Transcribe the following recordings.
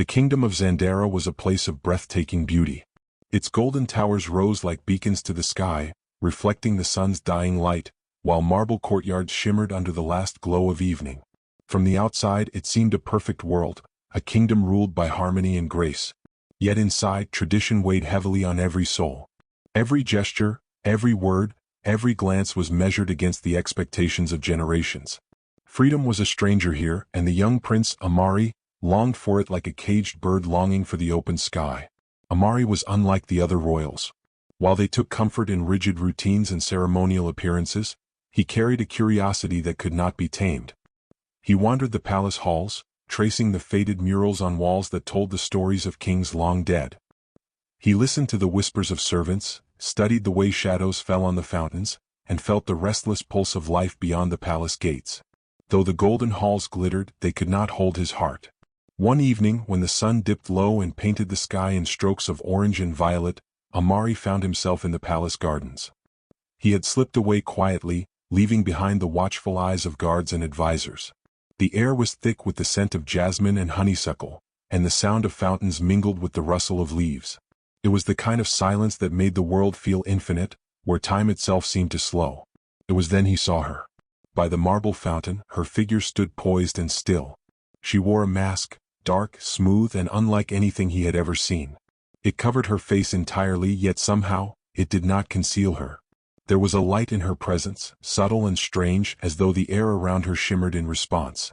The kingdom of Zandara was a place of breathtaking beauty. Its golden towers rose like beacons to the sky, reflecting the sun's dying light, while marble courtyards shimmered under the last glow of evening. From the outside it seemed a perfect world, a kingdom ruled by harmony and grace. Yet inside, tradition weighed heavily on every soul. Every gesture, every word, every glance was measured against the expectations of generations. Freedom was a stranger here, and the young prince, Amari, longed for it like a caged bird longing for the open sky. Amari was unlike the other royals. While they took comfort in rigid routines and ceremonial appearances, he carried a curiosity that could not be tamed. He wandered the palace halls, tracing the faded murals on walls that told the stories of kings long dead. He listened to the whispers of servants, studied the way shadows fell on the fountains, and felt the restless pulse of life beyond the palace gates. Though the golden halls glittered, they could not hold his heart. One evening, when the sun dipped low and painted the sky in strokes of orange and violet, Amari found himself in the palace gardens. He had slipped away quietly, leaving behind the watchful eyes of guards and advisors. The air was thick with the scent of jasmine and honeysuckle, and the sound of fountains mingled with the rustle of leaves. It was the kind of silence that made the world feel infinite, where time itself seemed to slow. It was then he saw her. By the marble fountain, her figure stood poised and still. She wore a mask, dark, smooth, and unlike anything he had ever seen. It covered her face entirely, yet somehow, it did not conceal her. There was a light in her presence, subtle and strange, as though the air around her shimmered in response.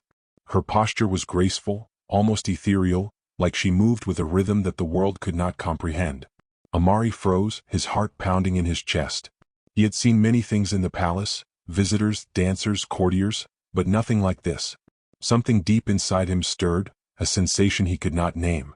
Her posture was graceful, almost ethereal, like she moved with a rhythm that the world could not comprehend. Amari froze, his heart pounding in his chest. He had seen many things in the palace, visitors, dancers, courtiers, but nothing like this. Something deep inside him stirred, a sensation he could not name.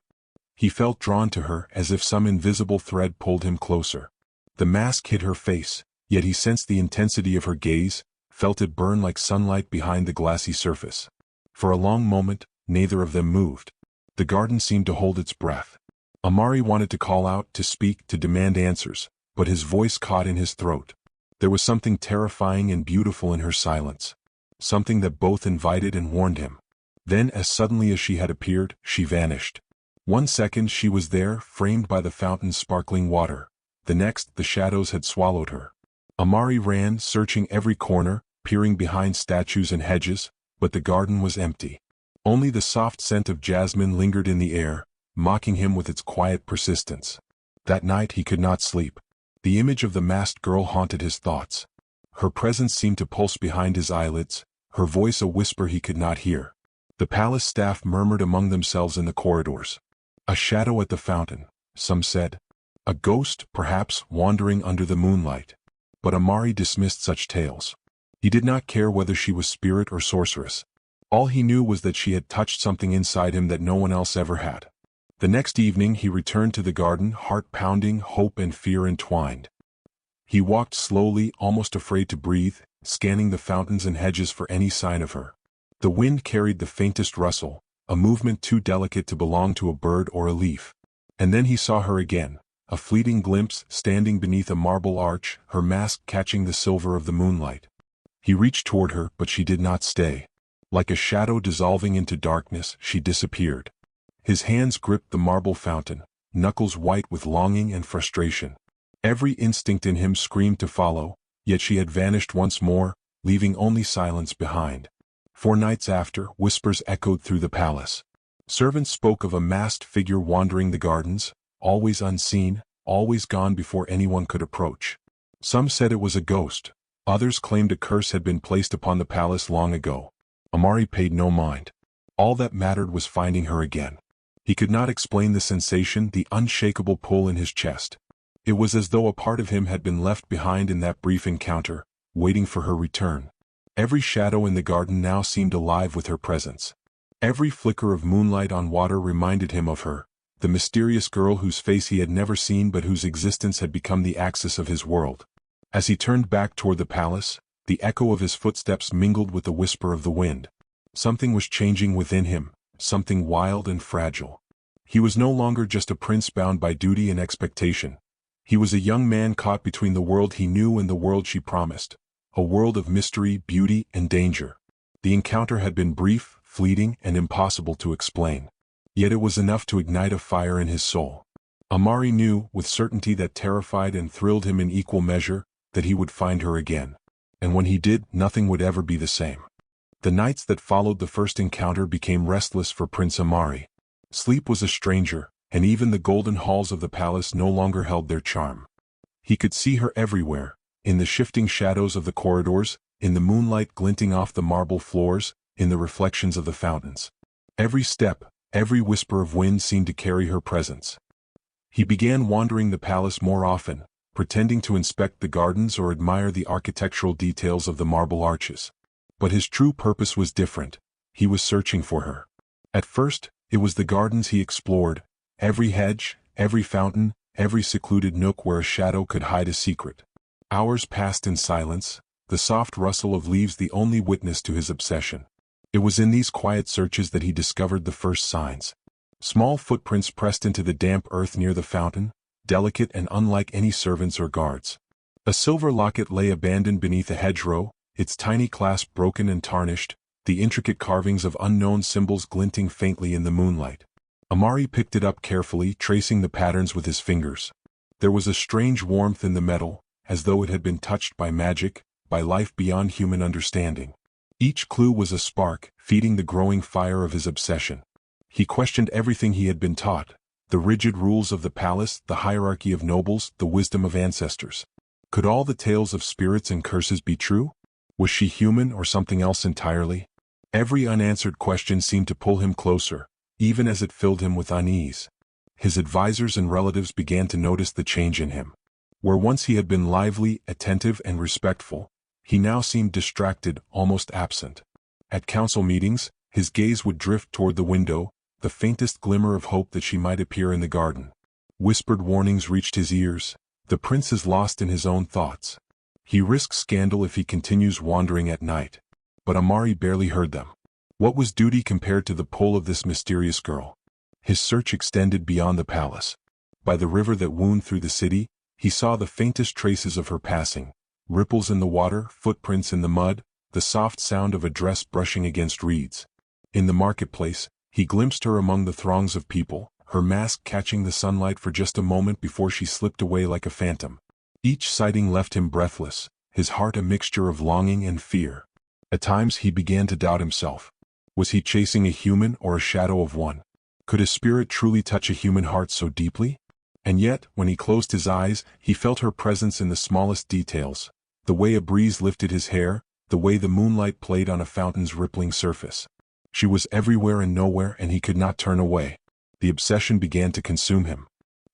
He felt drawn to her as if some invisible thread pulled him closer. The mask hid her face, yet he sensed the intensity of her gaze, felt it burn like sunlight behind the glassy surface. For a long moment, neither of them moved. The garden seemed to hold its breath. Amari wanted to call out, to speak, to demand answers, but his voice caught in his throat. There was something terrifying and beautiful in her silence. Something that both invited and warned him. Then, as suddenly as she had appeared, she vanished. 1 second she was there, framed by the fountain's sparkling water. The next, the shadows had swallowed her. Amari ran, searching every corner, peering behind statues and hedges, but the garden was empty. Only the soft scent of jasmine lingered in the air, mocking him with its quiet persistence. That night he could not sleep. The image of the masked girl haunted his thoughts. Her presence seemed to pulse behind his eyelids, her voice a whisper he could not hear. The palace staff murmured among themselves in the corridors. A shadow at the fountain, some said. A ghost, perhaps, wandering under the moonlight. But Amari dismissed such tales. He did not care whether she was spirit or sorceress. All he knew was that she had touched something inside him that no one else ever had. The next evening he returned to the garden, heart pounding, hope and fear entwined. He walked slowly, almost afraid to breathe, scanning the fountains and hedges for any sign of her. The wind carried the faintest rustle, a movement too delicate to belong to a bird or a leaf. And then he saw her again. A fleeting glimpse, standing beneath a marble arch, her mask catching the silver of the moonlight. He reached toward her, but she did not stay. Like a shadow dissolving into darkness, she disappeared. His hands gripped the marble fountain, knuckles white with longing and frustration. Every instinct in him screamed to follow, yet she had vanished once more, leaving only silence behind. 4 nights after, whispers echoed through the palace. Servants spoke of a masked figure wandering the gardens, always unseen, always gone before anyone could approach. Some said it was a ghost. Others claimed a curse had been placed upon the palace long ago. Amari paid no mind. All that mattered was finding her again. He could not explain the sensation, the unshakable pull in his chest. It was as though a part of him had been left behind in that brief encounter, waiting for her return. Every shadow in the garden now seemed alive with her presence. Every flicker of moonlight on water reminded him of her, the mysterious girl whose face he had never seen but whose existence had become the axis of his world. As he turned back toward the palace, the echo of his footsteps mingled with the whisper of the wind. Something was changing within him, something wild and fragile. He was no longer just a prince bound by duty and expectation. He was a young man caught between the world he knew and the world she promised, a world of mystery, beauty, and danger. The encounter had been brief, fleeting, and impossible to explain. Yet it was enough to ignite a fire in his soul. Amari knew, with certainty that terrified and thrilled him in equal measure, that he would find her again. And when he did, nothing would ever be the same. The nights that followed the first encounter became restless for Prince Amari. Sleep was a stranger, and even the golden halls of the palace no longer held their charm. He could see her everywhere, in the shifting shadows of the corridors, in the moonlight glinting off the marble floors, in the reflections of the fountains. Every step, every whisper of wind seemed to carry her presence. He began wandering the palace more often, pretending to inspect the gardens or admire the architectural details of the marble arches. But his true purpose was different. He was searching for her. At first, it was the gardens he explored, every hedge, every fountain, every secluded nook where a shadow could hide a secret. Hours passed in silence, the soft rustle of leaves the only witness to his obsession. It was in these quiet searches that he discovered the first signs. Small footprints pressed into the damp earth near the fountain, delicate and unlike any servants or guards. A silver locket lay abandoned beneath a hedgerow, its tiny clasp broken and tarnished, the intricate carvings of unknown symbols glinting faintly in the moonlight. Amari picked it up carefully, tracing the patterns with his fingers. There was a strange warmth in the metal, as though it had been touched by magic, by life beyond human understanding. Each clue was a spark, feeding the growing fire of his obsession. He questioned everything he had been taught, the rigid rules of the palace, the hierarchy of nobles, the wisdom of ancestors. Could all the tales of spirits and curses be true? Was she human or something else entirely? Every unanswered question seemed to pull him closer, even as it filled him with unease. His advisors and relatives began to notice the change in him. Where once he had been lively, attentive, and respectful, he now seemed distracted, almost absent. At council meetings, his gaze would drift toward the window, the faintest glimmer of hope that she might appear in the garden. Whispered warnings reached his ears. The prince is lost in his own thoughts. He risks scandal if he continues wandering at night. But Amari barely heard them. What was duty compared to the pull of this mysterious girl? His search extended beyond the palace. By the river that wound through the city, he saw the faintest traces of her passing. Ripples in the water, footprints in the mud, the soft sound of a dress brushing against reeds. In the marketplace, he glimpsed her among the throngs of people, her mask catching the sunlight for just a moment before she slipped away like a phantom. Each sighting left him breathless, his heart a mixture of longing and fear. At times he began to doubt himself. Was he chasing a human or a shadow of one? Could a spirit truly touch a human heart so deeply? And yet, when he closed his eyes, he felt her presence in the smallest details. The way a breeze lifted his hair, the way the moonlight played on a fountain's rippling surface. She was everywhere and nowhere, and he could not turn away. The obsession began to consume him.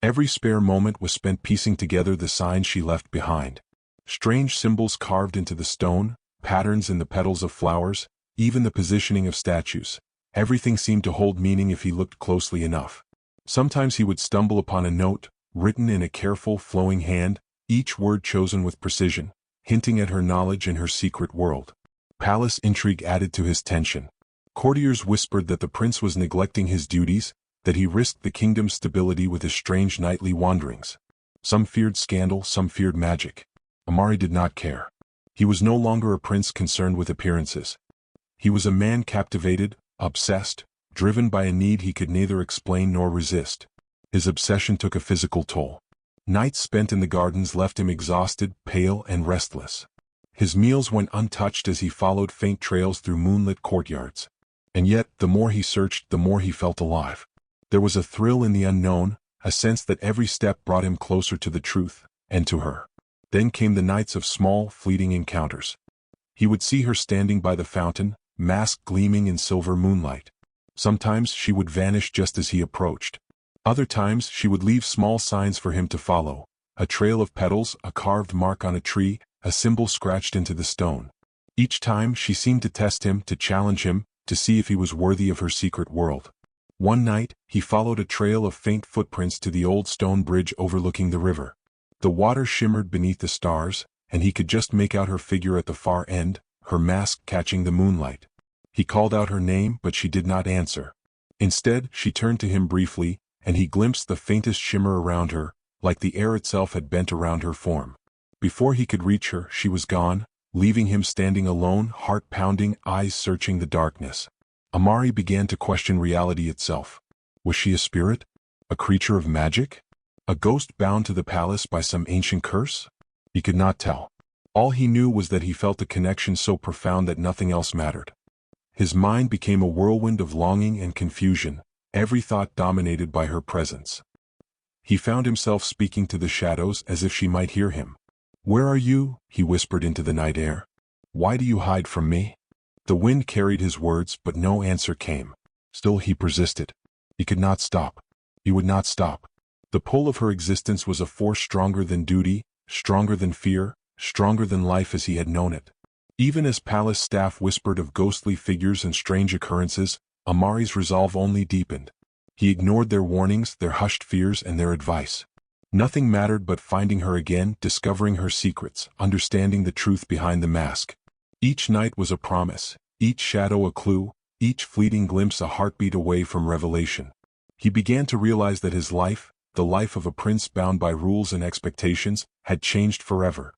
Every spare moment was spent piecing together the signs she left behind. Strange symbols carved into the stone, patterns in the petals of flowers, even the positioning of statues. Everything seemed to hold meaning if he looked closely enough. Sometimes he would stumble upon a note, written in a careful, flowing hand, each word chosen with precision, hinting at her knowledge and her secret world. Palace intrigue added to his tension. Courtiers whispered that the prince was neglecting his duties, that he risked the kingdom's stability with his strange nightly wanderings. Some feared scandal, some feared magic. Amari did not care. He was no longer a prince concerned with appearances. He was a man captivated, obsessed, driven by a need he could neither explain nor resist. His obsession took a physical toll. Nights spent in the gardens left him exhausted, pale, and restless. His meals went untouched as he followed faint trails through moonlit courtyards. And yet, the more he searched, the more he felt alive. There was a thrill in the unknown, a sense that every step brought him closer to the truth, and to her. Then came the nights of small, fleeting encounters. He would see her standing by the fountain, mask gleaming in silver moonlight. Sometimes she would vanish just as he approached. Other times she would leave small signs for him to follow, a trail of petals, a carved mark on a tree, a symbol scratched into the stone. Each time she seemed to test him, to challenge him, to see if he was worthy of her secret world. One night, he followed a trail of faint footprints to the old stone bridge overlooking the river. The water shimmered beneath the stars, and he could just make out her figure at the far end, her mask catching the moonlight. He called out her name, but she did not answer. Instead, she turned to him briefly, and he glimpsed the faintest shimmer around her, like the air itself had bent around her form. Before he could reach her, she was gone, leaving him standing alone, heart pounding, eyes searching the darkness. Amari began to question reality itself. Was she a spirit? A creature of magic? A ghost bound to the palace by some ancient curse? He could not tell. All he knew was that he felt a connection so profound that nothing else mattered. His mind became a whirlwind of longing and confusion, every thought dominated by her presence. He found himself speaking to the shadows as if she might hear him. "Where are you?" he whispered into the night air. "Why do you hide from me?" The wind carried his words, but no answer came. Still he persisted. He could not stop. He would not stop. The pull of her existence was a force stronger than duty, stronger than fear, stronger than life as he had known it. Even as palace staff whispered of ghostly figures and strange occurrences, Amari's resolve only deepened. He ignored their warnings, their hushed fears, and their advice. Nothing mattered but finding her again, discovering her secrets, understanding the truth behind the mask. Each night was a promise, each shadow a clue, each fleeting glimpse a heartbeat away from revelation. He began to realize that his life, the life of a prince bound by rules and expectations, had changed forever.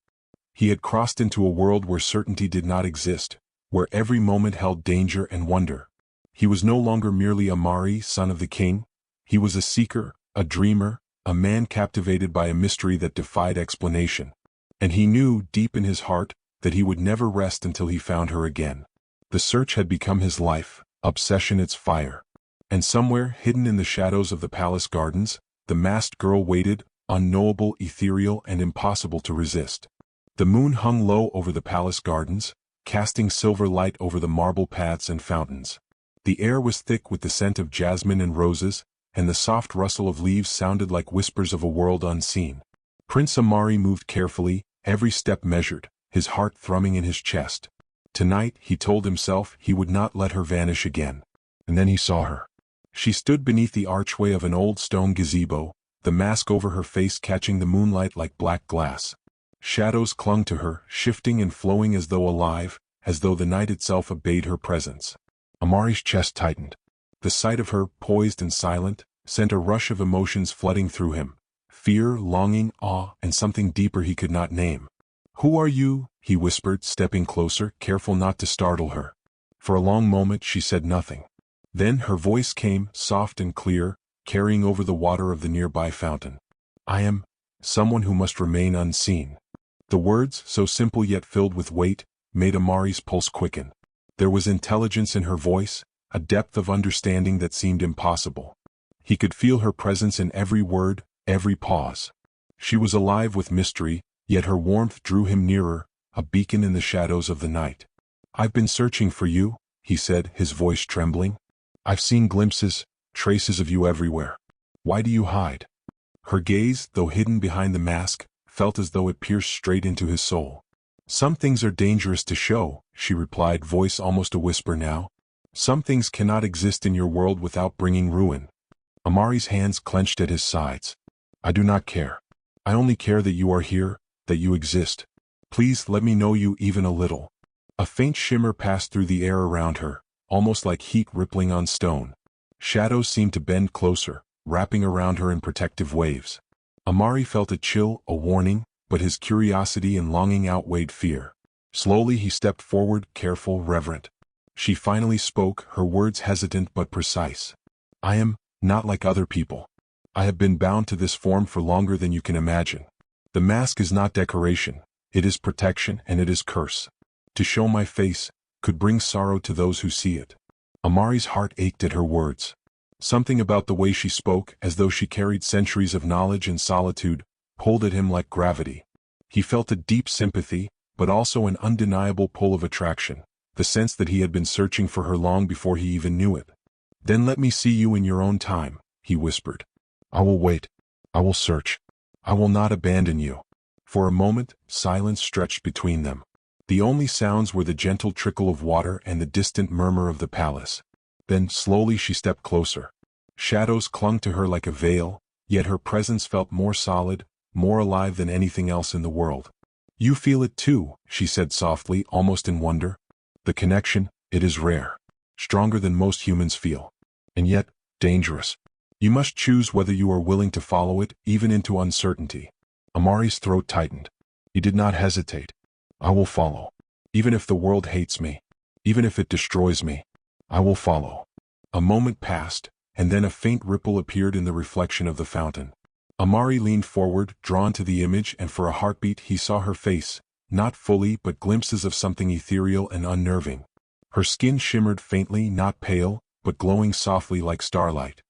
He had crossed into a world where certainty did not exist, where every moment held danger and wonder. He was no longer merely Amari, son of the king. He was a seeker, a dreamer, a man captivated by a mystery that defied explanation. And he knew, deep in his heart, that he would never rest until he found her again. The search had become his life, obsession its fire. And somewhere, hidden in the shadows of the palace gardens, the masked girl waited, unknowable, ethereal, and impossible to resist. The moon hung low over the palace gardens, casting silver light over the marble paths and fountains. The air was thick with the scent of jasmine and roses, and the soft rustle of leaves sounded like whispers of a world unseen. Prince Amari moved carefully, every step measured, his heart thrumming in his chest. Tonight, he told himself, he would not let her vanish again. And then he saw her. She stood beneath the archway of an old stone gazebo, the mask over her face catching the moonlight like black glass. Shadows clung to her, shifting and flowing as though alive, as though the night itself obeyed her presence. Amari's chest tightened. The sight of her, poised and silent, sent a rush of emotions flooding through him. Fear, longing, awe, and something deeper he could not name. "Who are you?" he whispered, stepping closer, careful not to startle her. For a long moment she said nothing. Then her voice came, soft and clear, carrying over the water of the nearby fountain. "I am someone who must remain unseen." The words, so simple yet filled with weight, made Amari's pulse quicken. There was intelligence in her voice, a depth of understanding that seemed impossible. He could feel her presence in every word, every pause. She was alive with mystery, yet her warmth drew him nearer, a beacon in the shadows of the night. "I've been searching for you," he said, his voice trembling. "I've seen glimpses, traces of you everywhere. Why do you hide?" Her gaze, though hidden behind the mask, felt as though it pierced straight into his soul. "Some things are dangerous to show," she replied, voice almost a whisper now. "Some things cannot exist in your world without bringing ruin." Amari's hands clenched at his sides. "I do not care. I only care that you are here, that you exist. Please let me know you even a little." A faint shimmer passed through the air around her, almost like heat rippling on stone. Shadows seemed to bend closer, wrapping around her in protective waves. Amari felt a chill, a warning, but his curiosity and longing outweighed fear. Slowly he stepped forward, careful, reverent. She finally spoke, her words hesitant but precise. "I am not like other people. I have been bound to this form for longer than you can imagine. The mask is not decoration, it is protection and it is curse. To show my face could bring sorrow to those who see it." Amari's heart ached at her words. Something about the way she spoke, as though she carried centuries of knowledge and solitude, pulled at him like gravity. He felt a deep sympathy, but also an undeniable pull of attraction, the sense that he had been searching for her long before he even knew it. "Then let me see you in your own time," he whispered. "I will wait. I will search. I will not abandon you." For a moment, silence stretched between them. The only sounds were the gentle trickle of water and the distant murmur of the palace. Then, slowly she stepped closer. Shadows clung to her like a veil, yet her presence felt more solid, more alive than anything else in the world. "You feel it too," she said softly, almost in wonder. "The connection, it is rare. Stronger than most humans feel. And yet, dangerous. You must choose whether you are willing to follow it, even into uncertainty." Amari's throat tightened. He did not hesitate. "I will follow. Even if the world hates me. Even if it destroys me. I will follow." A moment passed, and then a faint ripple appeared in the reflection of the fountain. Amari leaned forward, drawn to the image, and for a heartbeat he saw her face, not fully but glimpses of something ethereal and unnerving. Her skin shimmered faintly, not pale, but glowing softly like starlight.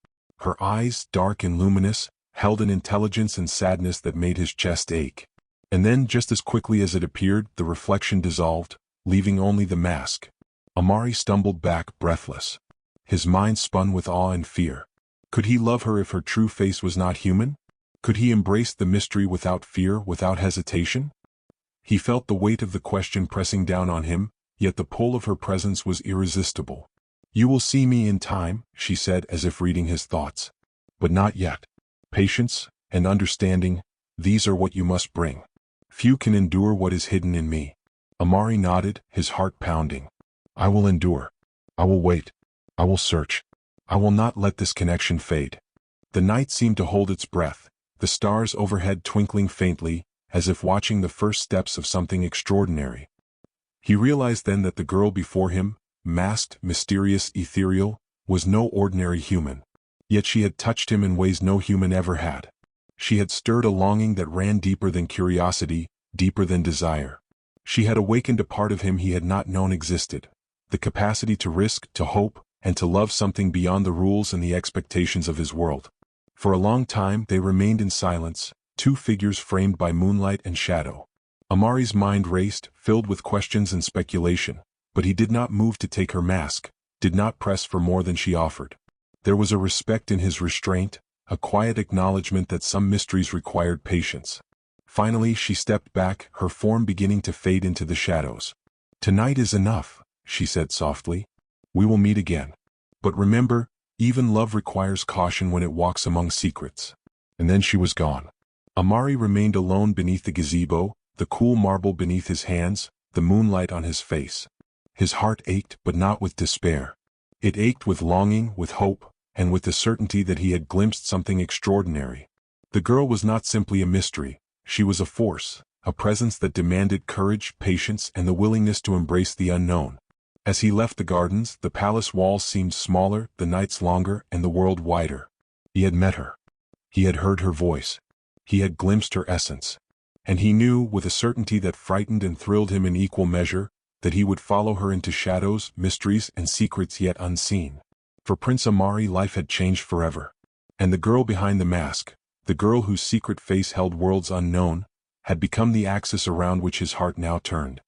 Her eyes, dark and luminous, held an intelligence and sadness that made his chest ache. And then, just as quickly as it appeared, the reflection dissolved, leaving only the mask. Amari stumbled back, breathless. His mind spun with awe and fear. Could he love her if her true face was not human? Could he embrace the mystery without fear, without hesitation? He felt the weight of the question pressing down on him, yet the pull of her presence was irresistible. "You will see me in time," she said, as if reading his thoughts. "But not yet. Patience and understanding, these are what you must bring. Few can endure what is hidden in me." Amari nodded, his heart pounding. "I will endure. I will wait. I will search. I will not let this connection fade." The night seemed to hold its breath, the stars overhead twinkling faintly, as if watching the first steps of something extraordinary. He realized then that the girl before him, masked, mysterious, ethereal, was no ordinary human. Yet she had touched him in ways no human ever had. She had stirred a longing that ran deeper than curiosity, deeper than desire. She had awakened a part of him he had not known existed, the capacity to risk, to hope, and to love something beyond the rules and the expectations of his world. For a long time they remained in silence, two figures framed by moonlight and shadow. Amari's mind raced, filled with questions and speculation, but he did not move to take her mask, did not press for more than she offered. There was a respect in his restraint, a quiet acknowledgement that some mysteries required patience. Finally she stepped back, her form beginning to fade into the shadows. "Tonight is enough," she said softly. "We will meet again. But remember, even love requires caution when it walks among secrets." And then she was gone. Amari remained alone beneath the gazebo, the cool marble beneath his hands, the moonlight on his face. His heart ached, but not with despair. It ached with longing, with hope, and with the certainty that he had glimpsed something extraordinary. The girl was not simply a mystery, she was a force, a presence that demanded courage, patience, and the willingness to embrace the unknown. As he left the gardens, the palace walls seemed smaller, the nights longer, and the world wider. He had met her. He had heard her voice. He had glimpsed her essence. And he knew, with a certainty that frightened and thrilled him in equal measure, that he would follow her into shadows, mysteries, and secrets yet unseen. For Prince Amari, life had changed forever. And the girl behind the mask, the girl whose secret face held worlds unknown, had become the axis around which his heart now turned.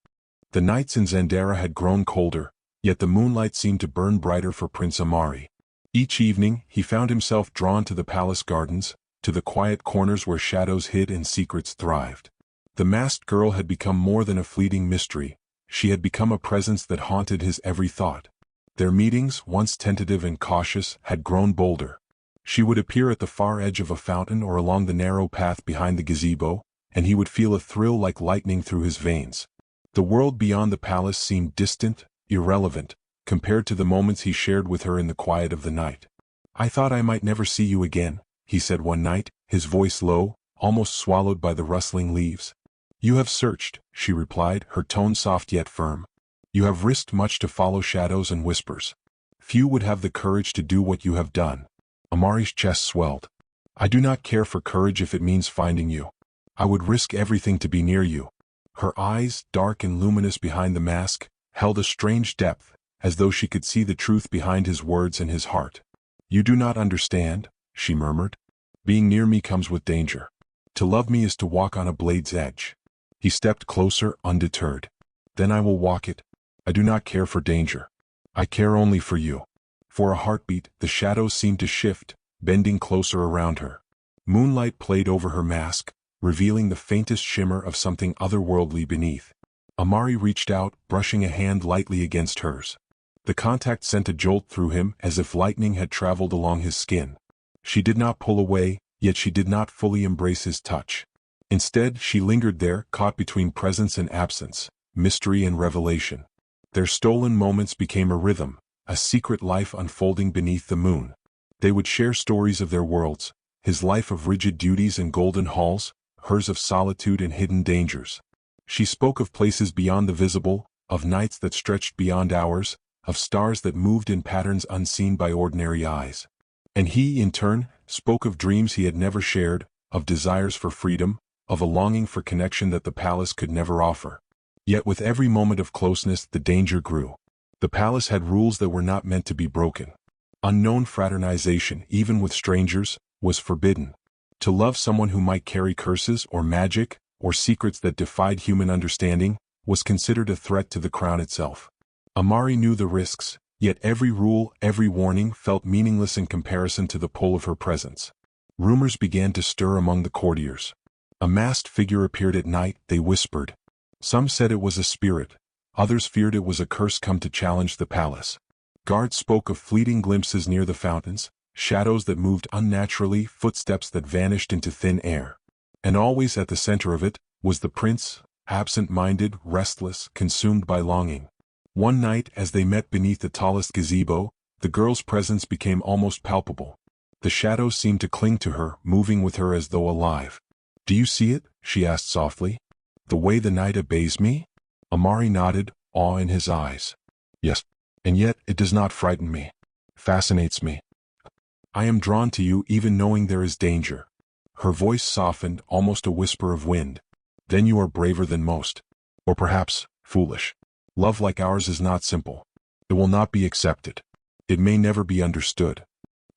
The nights in Zandera had grown colder, yet the moonlight seemed to burn brighter for Prince Amari. Each evening, he found himself drawn to the palace gardens, to the quiet corners where shadows hid and secrets thrived. The masked girl had become more than a fleeting mystery, she had become a presence that haunted his every thought. Their meetings, once tentative and cautious, had grown bolder. She would appear at the far edge of a fountain or along the narrow path behind the gazebo, and he would feel a thrill like lightning through his veins. The world beyond the palace seemed distant, irrelevant, compared to the moments he shared with her in the quiet of the night. "I thought I might never see you again," he said one night, his voice low, almost swallowed by the rustling leaves. "You have searched," she replied, her tone soft yet firm. "You have risked much to follow shadows and whispers. Few would have the courage to do what you have done." Amari's chest swelled. "I do not care for courage if it means finding you. I would risk everything to be near you." Her eyes, dark and luminous behind the mask, held a strange depth, as though she could see the truth behind his words and his heart. "You do not understand," she murmured. "Being near me comes with danger. To love me is to walk on a blade's edge." He stepped closer, undeterred. "Then I will walk it. I do not care for danger. I care only for you." For a heartbeat, the shadows seemed to shift, bending closer around her. Moonlight played over her mask, revealing the faintest shimmer of something otherworldly beneath. Amari reached out, brushing a hand lightly against hers. The contact sent a jolt through him, as if lightning had traveled along his skin. She did not pull away, yet she did not fully embrace his touch. Instead, she lingered there, caught between presence and absence, mystery and revelation. Their stolen moments became a rhythm, a secret life unfolding beneath the moon. They would share stories of their worlds, his life of rigid duties and golden halls, hers of solitude and hidden dangers. She spoke of places beyond the visible, of nights that stretched beyond hours, of stars that moved in patterns unseen by ordinary eyes. And he, in turn, spoke of dreams he had never shared, of desires for freedom, of a longing for connection that the palace could never offer. Yet with every moment of closeness the danger grew. The palace had rules that were not meant to be broken. Unknown fraternization, even with strangers, was forbidden. To love someone who might carry curses or magic, or secrets that defied human understanding, was considered a threat to the crown itself. Amari knew the risks, yet every rule, every warning felt meaningless in comparison to the pull of her presence. Rumors began to stir among the courtiers. A masked figure appeared at night, they whispered. Some said it was a spirit, others feared it was a curse come to challenge the palace. Guards spoke of fleeting glimpses near the fountains, shadows that moved unnaturally, footsteps that vanished into thin air. And always at the center of it was the prince, absent-minded, restless, consumed by longing. One night, as they met beneath the tallest gazebo, the girl's presence became almost palpable. The shadows seemed to cling to her, moving with her as though alive. "Do you see it?" she asked softly. "The way the night obeys me?" Amari nodded, awe in his eyes. "Yes. And yet it does not frighten me. Fascinates me. I am drawn to you even knowing there is danger." Her voice softened, almost a whisper of wind. "Then you are braver than most. Or perhaps, foolish. Love like ours is not simple. It will not be accepted. It may never be understood."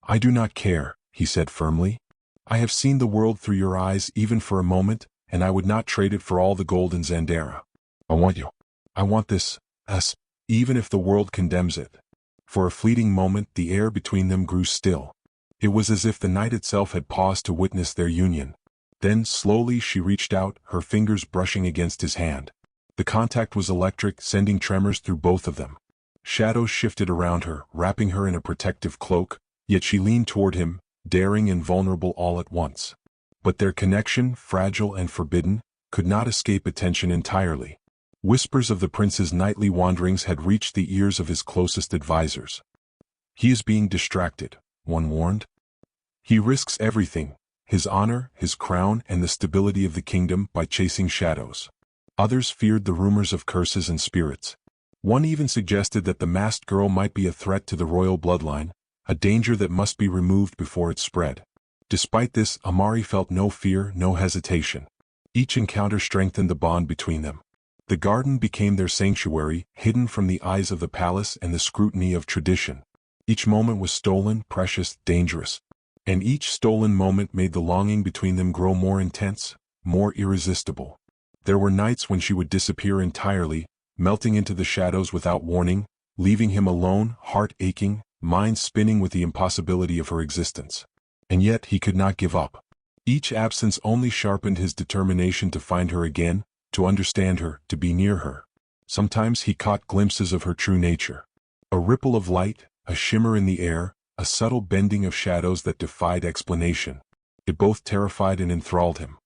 "I do not care," he said firmly. "I have seen the world through your eyes even for a moment, and I would not trade it for all the gold in Zandera. I want you. I want this, us, even if the world condemns it." For a fleeting moment the air between them grew still. It was as if the night itself had paused to witness their union. Then slowly she reached out, her fingers brushing against his hand. The contact was electric, sending tremors through both of them. Shadows shifted around her, wrapping her in a protective cloak, yet she leaned toward him, daring and vulnerable all at once. But their connection, fragile and forbidden, could not escape attention entirely. Whispers of the prince's nightly wanderings had reached the ears of his closest advisors. "He is being distracted," one warned. "He risks everything, his honor, his crown, and the stability of the kingdom by chasing shadows." Others feared the rumors of curses and spirits. One even suggested that the masked girl might be a threat to the royal bloodline, a danger that must be removed before it spread. Despite this, Amari felt no fear, no hesitation. Each encounter strengthened the bond between them. The garden became their sanctuary, hidden from the eyes of the palace and the scrutiny of tradition. Each moment was stolen, precious, dangerous. And each stolen moment made the longing between them grow more intense, more irresistible. There were nights when she would disappear entirely, melting into the shadows without warning, leaving him alone, heart aching, mind spinning with the impossibility of her existence. And yet he could not give up. Each absence only sharpened his determination to find her again, to understand her, to be near her. Sometimes he caught glimpses of her true nature. A ripple of light, a shimmer in the air, a subtle bending of shadows that defied explanation. It both terrified and enthralled him.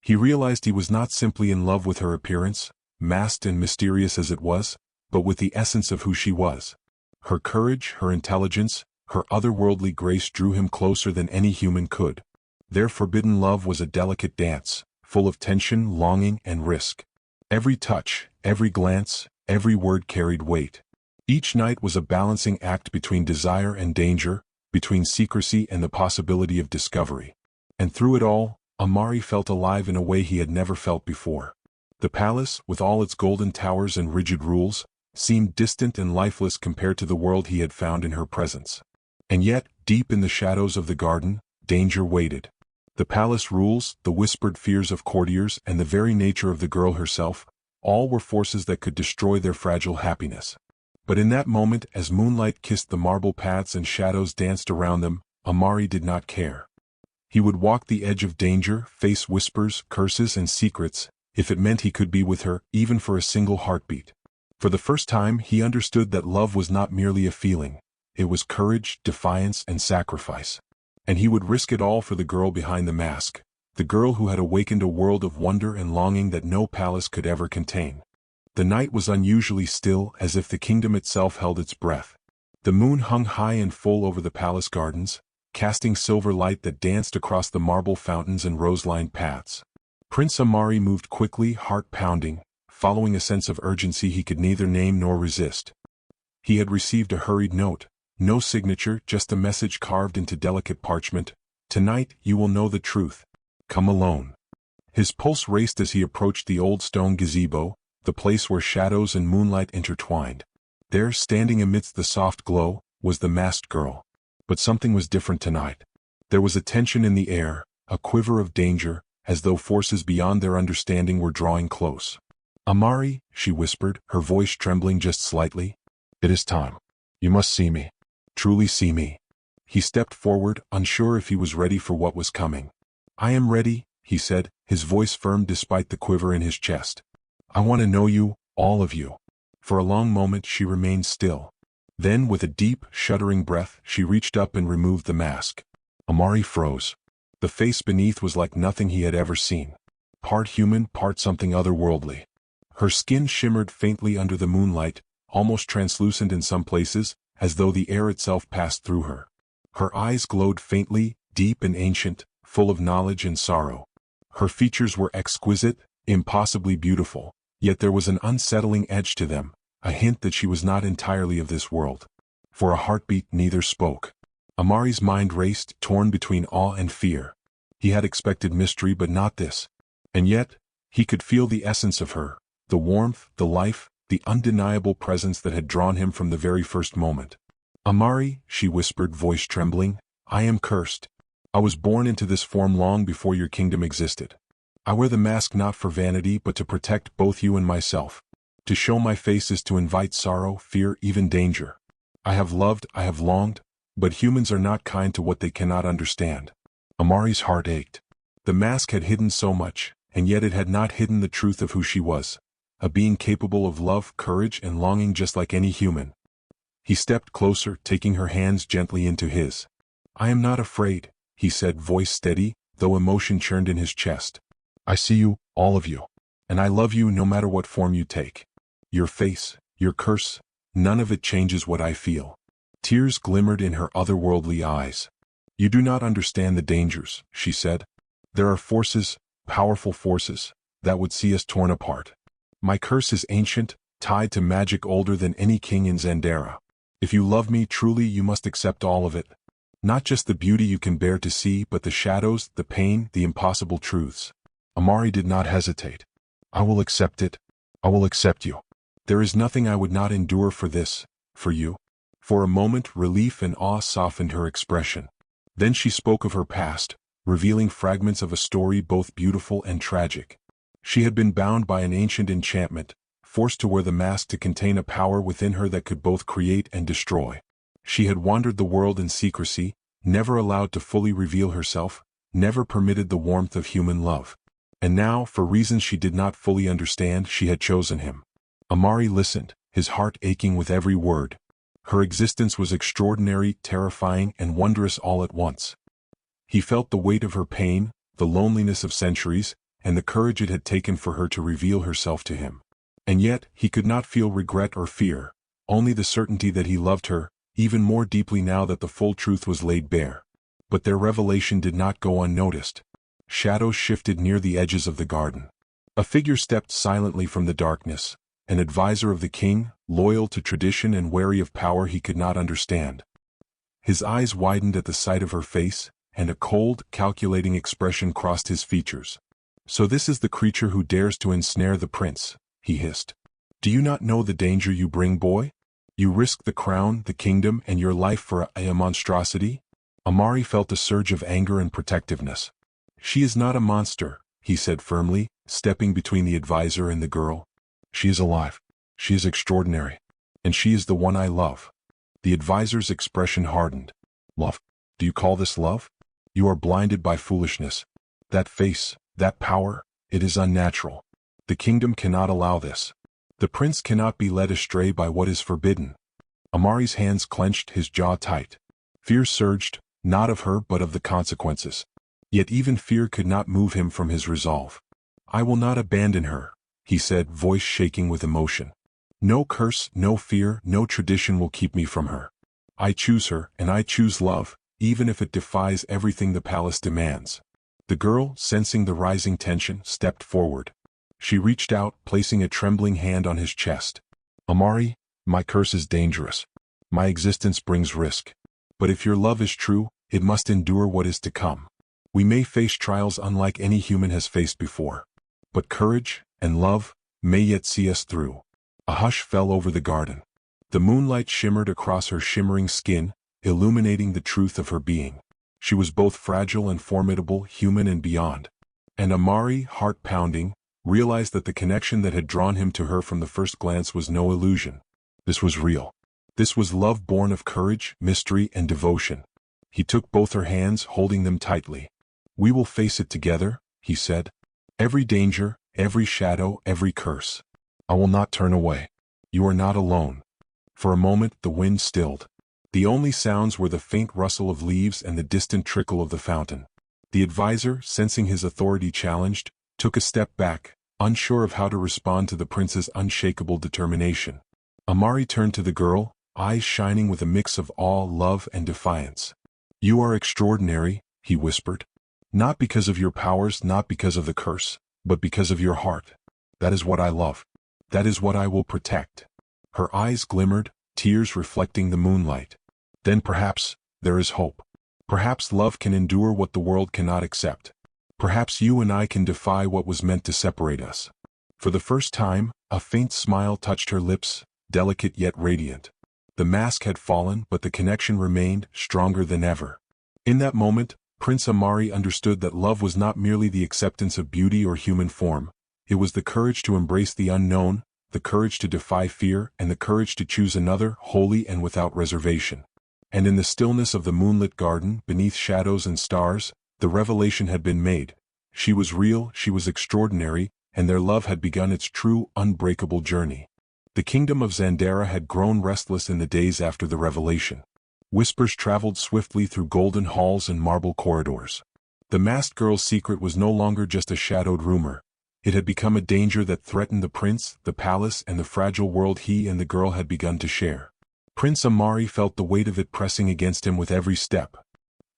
He realized he was not simply in love with her appearance, masked and mysterious as it was, but with the essence of who she was. Her courage, her intelligence, her otherworldly grace drew him closer than any human could. Their forbidden love was a delicate dance, full of tension, longing, and risk. Every touch, every glance, every word carried weight. Each night was a balancing act between desire and danger, between secrecy and the possibility of discovery. And through it all, Amari felt alive in a way he had never felt before. The palace, with all its golden towers and rigid rules, seemed distant and lifeless compared to the world he had found in her presence. And yet, deep in the shadows of the garden, danger waited. The palace rules, the whispered fears of courtiers, and the very nature of the girl herself, all were forces that could destroy their fragile happiness. But in that moment, as moonlight kissed the marble paths and shadows danced around them, Amari did not care. He would walk the edge of danger, face whispers, curses, and secrets, if it meant he could be with her, even for a single heartbeat. For the first time, he understood that love was not merely a feeling. It was courage, defiance, and sacrifice. And he would risk it all for the girl behind the mask, the girl who had awakened a world of wonder and longing that no palace could ever contain. The night was unusually still, as if the kingdom itself held its breath. The moon hung high and full over the palace gardens, casting silver light that danced across the marble fountains and rose-lined paths. Prince Amari moved quickly, heart pounding, following a sense of urgency he could neither name nor resist. He had received a hurried note, no signature, just a message carved into delicate parchment. Tonight, you will know the truth. Come alone. His pulse raced as he approached the old stone gazebo, the place where shadows and moonlight intertwined. There, standing amidst the soft glow, was the masked girl. But something was different tonight. There was a tension in the air, a quiver of danger, as though forces beyond their understanding were drawing close. "Amari," she whispered, her voice trembling just slightly. "It is time. You must see me. Truly see me." He stepped forward, unsure if he was ready for what was coming. "I am ready," he said, his voice firm despite the quiver in his chest. "I want to know you, all of you." For a long moment she remained still. Then, with a deep, shuddering breath, she reached up and removed the mask. Amari froze. The face beneath was like nothing he had ever seen. Part human, part something otherworldly. Her skin shimmered faintly under the moonlight, almost translucent in some places, as though the air itself passed through her. Her eyes glowed faintly, deep and ancient, full of knowledge and sorrow. Her features were exquisite, impossibly beautiful, yet there was an unsettling edge to them, a hint that she was not entirely of this world. For a heartbeat neither spoke. Amari's mind raced, torn between awe and fear. He had expected mystery but not this. And yet, he could feel the essence of her, the warmth, the life, the undeniable presence that had drawn him from the very first moment. "Amari," she whispered, voice trembling, "I am cursed. I was born into this form long before your kingdom existed. I wear the mask not for vanity but to protect both you and myself. To show my face is to invite sorrow, fear, even danger. I have loved, I have longed, but humans are not kind to what they cannot understand." Amari's heart ached. The mask had hidden so much, and yet it had not hidden the truth of who she was. A being capable of love, courage, and longing just like any human. He stepped closer, taking her hands gently into his. "I am not afraid," he said, voice steady, though emotion churned in his chest. "I see you, all of you. And I love you no matter what form you take. Your face, your curse, none of it changes what I feel." Tears glimmered in her otherworldly eyes. "You do not understand the dangers," she said. "There are forces, powerful forces, that would see us torn apart. My curse is ancient, tied to magic older than any king in Zandera. If you love me truly you must accept all of it. Not just the beauty you can bear to see but the shadows, the pain, the impossible truths." Amari did not hesitate. "I will accept it. I will accept you. There is nothing I would not endure for this, for you." For a moment relief and awe softened her expression. Then she spoke of her past, revealing fragments of a story both beautiful and tragic. She had been bound by an ancient enchantment, forced to wear the mask to contain a power within her that could both create and destroy. She had wandered the world in secrecy, never allowed to fully reveal herself, never permitted the warmth of human love. And now, for reasons she did not fully understand, she had chosen him. Amari listened, his heart aching with every word. Her existence was extraordinary, terrifying, and wondrous all at once. He felt the weight of her pain, the loneliness of centuries, and the courage it had taken for her to reveal herself to him. And yet, he could not feel regret or fear, only the certainty that he loved her, even more deeply now that the full truth was laid bare. But their revelation did not go unnoticed. Shadows shifted near the edges of the garden. A figure stepped silently from the darkness, an advisor of the king, loyal to tradition and wary of power he could not understand. His eyes widened at the sight of her face, and a cold, calculating expression crossed his features. "So this is the creature who dares to ensnare the prince," he hissed. "Do you not know the danger you bring, boy? You risk the crown, the kingdom, and your life for a monstrosity?" Amari felt a surge of anger and protectiveness. "She is not a monster," he said firmly, stepping between the advisor and the girl. "She is alive. She is extraordinary. And she is the one I love." The advisor's expression hardened. "Love? Do you call this love? You are blinded by foolishness. That face, that power, it is unnatural. The kingdom cannot allow this. The prince cannot be led astray by what is forbidden." Amari's hands clenched, his jaw tight. Fear surged, not of her but of the consequences. Yet even fear could not move him from his resolve. "I will not abandon her," he said, voice shaking with emotion. "No curse, no fear, no tradition will keep me from her. I choose her, and I choose love, even if it defies everything the palace demands." The girl, sensing the rising tension, stepped forward. She reached out, placing a trembling hand on his chest. "Amari, my curse is dangerous. My existence brings risk. But if your love is true, it must endure what is to come. We may face trials unlike any human has faced before. But courage and love may yet see us through. A hush fell over the garden. The moonlight shimmered across her shimmering skin, illuminating the truth of her being. She was both fragile and formidable, human and beyond. And Amari, heart pounding, realized that the connection that had drawn him to her from the first glance was no illusion. This was real. This was love born of courage, mystery, and devotion. He took both her hands, holding them tightly. "We will face it together," he said. "Every danger, every shadow, every curse. I will not turn away. You are not alone." For a moment the wind stilled. The only sounds were the faint rustle of leaves and the distant trickle of the fountain. The advisor, sensing his authority challenged, took a step back, unsure of how to respond to the prince's unshakable determination. Amari turned to the girl, eyes shining with a mix of awe, love, and defiance. "You are extraordinary," he whispered. "Not because of your powers, not because of the curse, but because of your heart. That is what I love. That is what I will protect." Her eyes glimmered, tears reflecting the moonlight. "Then perhaps there is hope. Perhaps love can endure what the world cannot accept. Perhaps you and I can defy what was meant to separate us." For the first time, a faint smile touched her lips, delicate yet radiant. The mask had fallen, but the connection remained, stronger than ever. In that moment, Prince Amari understood that love was not merely the acceptance of beauty or human form. It was the courage to embrace the unknown, the courage to defy fear, and the courage to choose another, wholly and without reservation. And in the stillness of the moonlit garden, beneath shadows and stars, the revelation had been made. She was real, she was extraordinary, and their love had begun its true, unbreakable journey. The kingdom of Zandera had grown restless in the days after the revelation. Whispers traveled swiftly through golden halls and marble corridors. The masked girl's secret was no longer just a shadowed rumor. It had become a danger that threatened the prince, the palace, and the fragile world he and the girl had begun to share. Prince Amari felt the weight of it pressing against him with every step.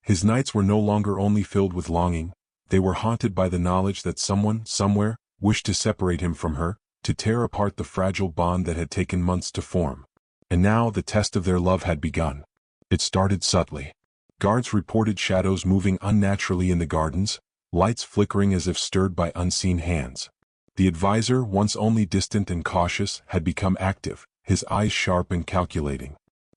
His nights were no longer only filled with longing, they were haunted by the knowledge that someone, somewhere, wished to separate him from her, to tear apart the fragile bond that had taken months to form. And now the test of their love had begun. It started subtly. Guards reported shadows moving unnaturally in the gardens, lights flickering as if stirred by unseen hands. The advisor, once only distant and cautious, had become active, his eyes sharp and calculating.